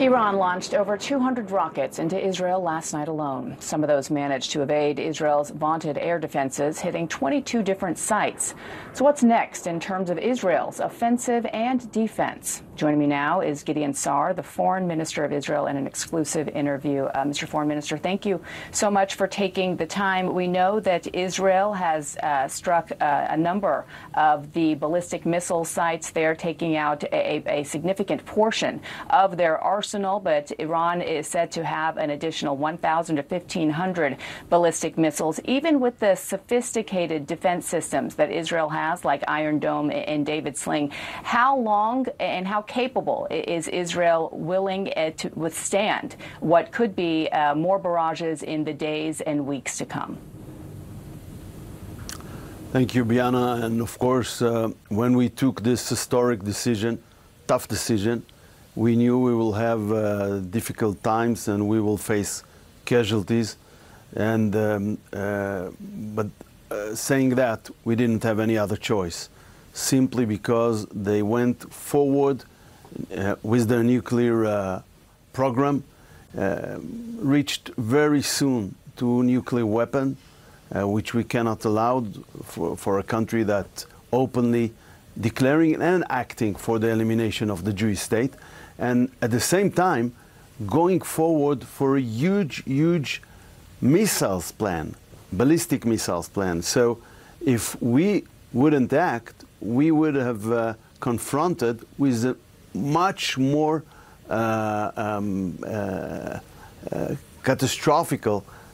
Iran launched over 200 rockets into Israel last night alone. Some of those managed to evade Israel's vaunted air defenses, hitting 22 different sites. So what's next in terms of Israel's offensive and defense? Joining me now is Gideon Sar, the Foreign Minister of Israel, in an exclusive interview. Mr. Foreign Minister, thank you so much for taking the time. We know that Israel has struck a number of the ballistic missile sites. They're taking out a significant portion of their arsenal, but Iran is said to have an additional 1,000 to 1,500 ballistic missiles. Even with the sophisticated defense systems that Israel has, like Iron Dome and David Sling, how long and how capable is Israel willing to withstand what could be more barrages in the days and weeks to come? Thank you, Biana. And of course, when we took this historic decision, tough decision, we knew we will have difficult times and we will face casualties. And but saying that, we didn't have any other choice, simply because they went forward with their nuclear program, reached very soon to nuclear weapon, which we cannot allow for a country that openly declaring and acting for the elimination of the Jewish state, and at the same time going forward for a huge missiles plan, ballistic missiles plan. So if we wouldn't act, we would have confronted with a much more catastrophic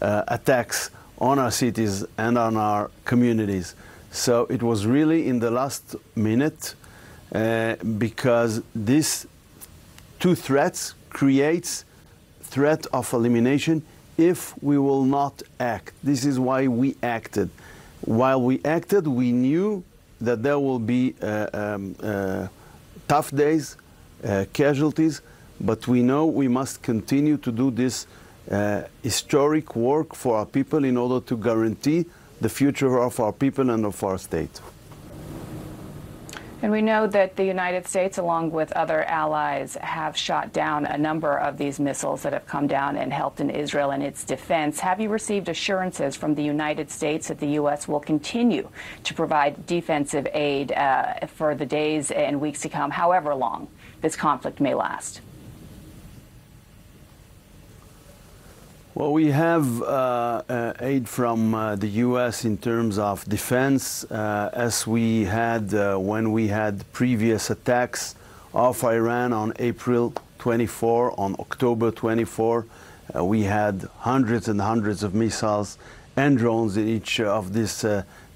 attacks on our cities and on our communities. So it was really in the last minute, because these two threats creates threat of elimination if we will not act. This is why we acted. While we acted, we knew that there will be tough days, casualties, but we know we must continue to do this historic work for our people in order to guarantee the future of our people and of our state. And we know that the United States, along with other allies, have shot down a number of these missiles that have come down and helped in Israel in its defense. Have you received assurances from the United States that the U.S. will continue to provide defensive aid for the days and weeks to come, however long this conflict may last? Well, we have aid from the U.S. in terms of defense, as we had when we had previous attacks of Iran on April 24, on October 24. We had hundreds and hundreds of missiles and drones in each of these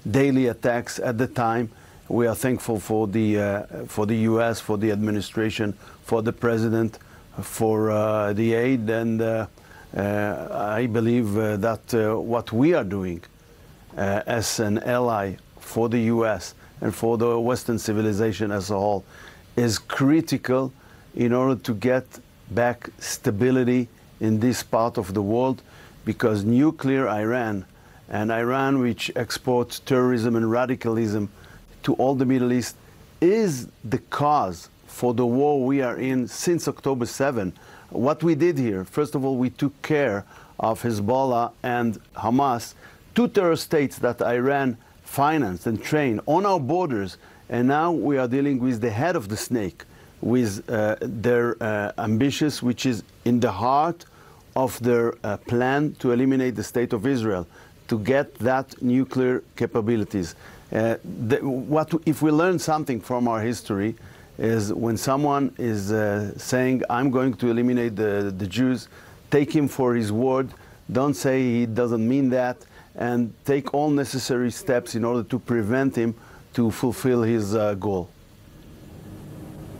daily attacks at the time. We are thankful for the U.S., for the administration, for the president, for the aid, and I believe that what we are doing as an ally for the U.S. and for the Western civilization as a whole is critical in order to get back stability in this part of the world, because nuclear Iran, and Iran which exports terrorism and radicalism to all the Middle East, is the cause for the war we are in since October 7. What we did here, first of all, we took care of Hezbollah and Hamas, two terror states that Iran financed and trained on our borders, and now we are dealing with the head of the snake, with their ambitions, which is in the heart of their plan to eliminate the state of Israel, to get that nuclear capabilities. If we learn something from our history, is when someone is saying, I'm going to eliminate the Jews, take him for his word, don't say he doesn't mean that, and take all necessary steps in order to prevent him to fulfill his goal.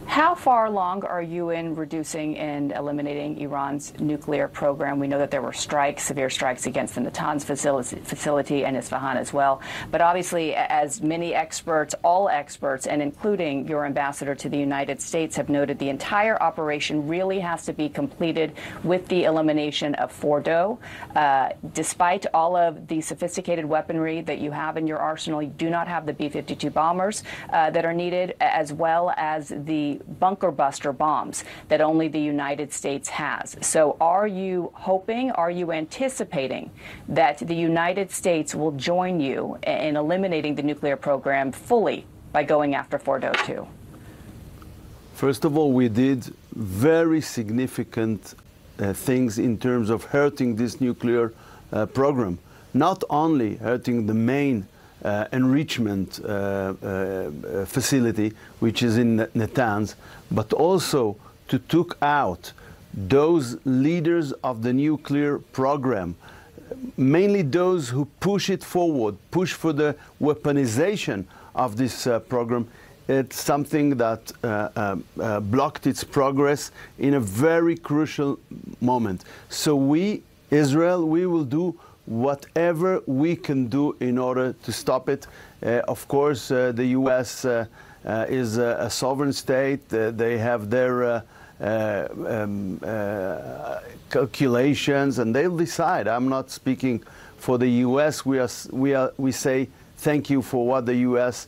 How far along are you in reducing and eliminating Iran's nuclear program? We know that there were strikes, severe strikes against the Natanz facility and Isfahan as well. But obviously, as many experts, all experts, and including your ambassador to the United States have noted, the entire operation really has to be completed with the elimination of Fordo. Despite all of the sophisticated weaponry that you have in your arsenal, you do not have the B-52 bombers that are needed, as well as the bunker buster bombs that only the United States has. So are you hoping, are you anticipating that the United States will join you in eliminating the nuclear program fully by going after Fordo 2? First of all, we did very significant things in terms of hurting this nuclear program. Not only hurting the main enrichment facility, which is in Natanz, but also to took out those leaders of the nuclear program, mainly those who push it forward, push for the weaponization of this program. It's something that blocked its progress in a very crucial moment. So we, Israel, we will do whatever we can do in order to stop it. Of course, the U.S. Is a sovereign state. They have their calculations, and they'll decide. I'm not speaking for the U.S. We say thank you for what the U.S.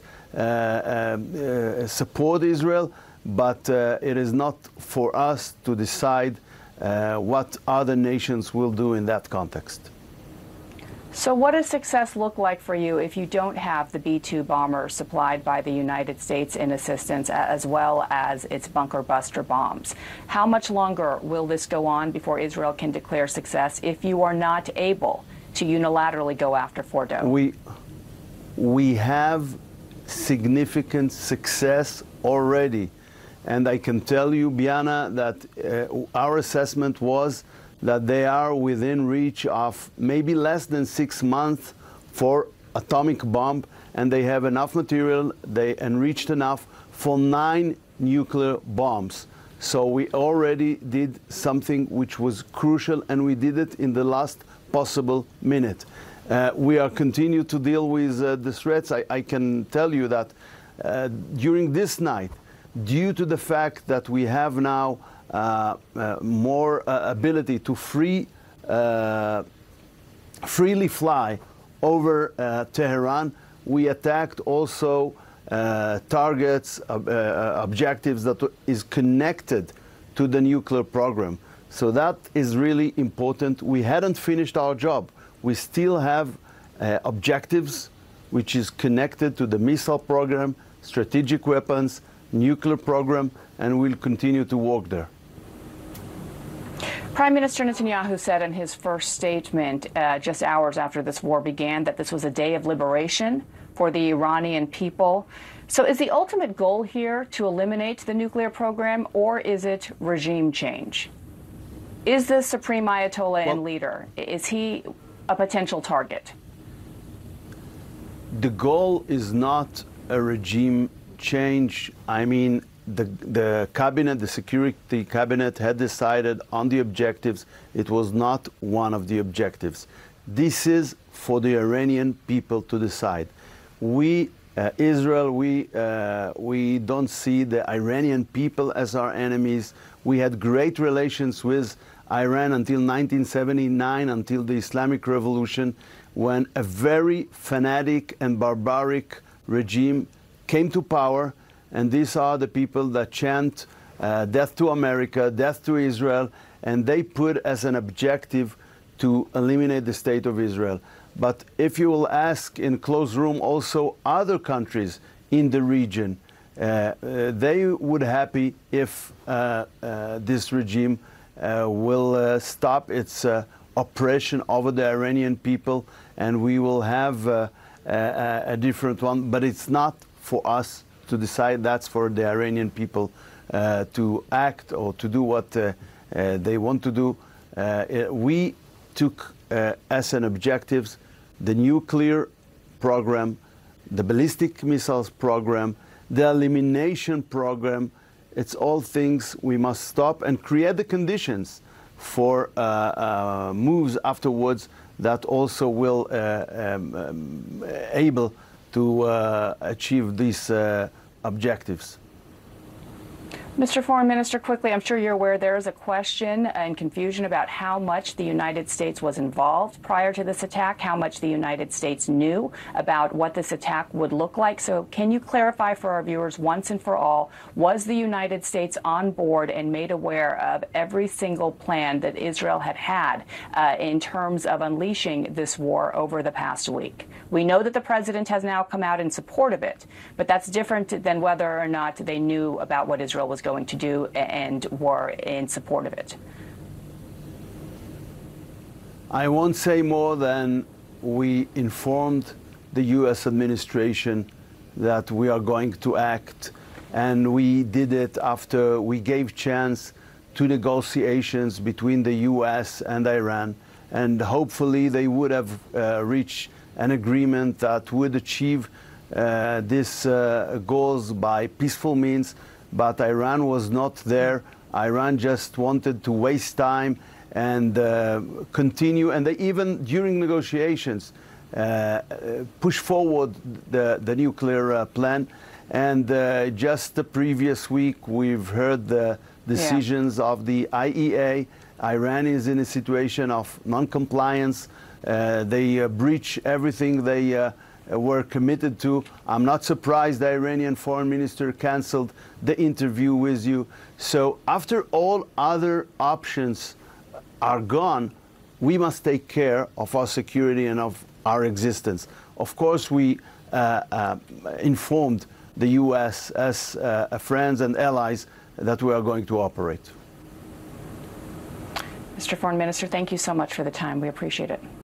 Support Israel, but it is not for us to decide what other nations will do in that context. So what does success look like for you if you don't have the B-2 bombers supplied by the United States in assistance, as well as its bunker buster bombs? How much longer will this go on before Israel can declare success if you are not able to unilaterally go after Fordo? We have significant success already. And I can tell you, Biana, that our assessment was that they are within reach of maybe less than 6 months for atomic bomb, and they have enough material, they enriched enough for 9 nuclear bombs. So we already did something which was crucial, and we did it in the last possible minute. We are continue to deal with the threats. I can tell you that during this night, due to the fact that we have now more ability to freely fly over Tehran, we attacked also targets, objectives that is connected to the nuclear program. So that is really important. We hadn't finished our job. We still have objectives which is connected to the missile program, strategic weapons, nuclear program, and we'll continue to work there. Prime Minister Netanyahu said in his first statement just hours after this war began that this was a day of liberation for the Iranian people. So is the ultimate goal here to eliminate the nuclear program, or is it regime change? Is the Supreme Ayatollah and leader, is he a potential target? The goal is not a regime change. I mean, the cabinet, the security cabinet had decided on the objectives. It was not one of the objectives. This is for the Iranian people to decide. We, Israel, we don't see the Iranian people as our enemies. We had great relations with Iran until 1979, until the Islamic Revolution, when a very fanatic and barbaric regime came to power. And these are the people that chant death to America, death to Israel, and they put as an objective to eliminate the state of Israel. But if you will ask in closed room also other countries in the region, they would happy if this regime will stop its oppression over the Iranian people, and we will have a different one. But it's not for us to decide. That's for the Iranian people to act or to do what they want to do. We took as an objectives the nuclear program, the ballistic missiles program, the elimination program. It's all things we must stop and create the conditions for moves afterwards that also will able to achieve these objectives. Mr. Foreign Minister, quickly, I'm sure you're aware there is a question and confusion about how much the United States was involved prior to this attack, how much the United States knew about what this attack would look like. So can you clarify for our viewers once and for all, was the United States on board and made aware of every single plan that Israel had in terms of unleashing this war over the past week? We know that the president has now come out in support of it, but that's different than whether or not they knew about what Israel was going to do and were in support of it. I won't say more than we informed the U.S. administration that we are going to act, and we did it after we gave chance to negotiations between the U.S. and Iran, and hopefully they would have reached an agreement that would achieve this goals by peaceful means. But Iran was not there. Iran just wanted to waste time and continue, and they even during negotiations push forward the nuclear plan. And just the previous week, we've heard the decisions of the IEA. Iran is in a situation of non-compliance. They breach everything they were committed to. I'm not surprised the Iranian foreign minister canceled the interview with you. So after all other options are gone, we must take care of our security and of our existence. Of course, we informed the U.S. as friends and allies that we are going to operate. Mr. Foreign Minister, thank you so much for the time. We appreciate it.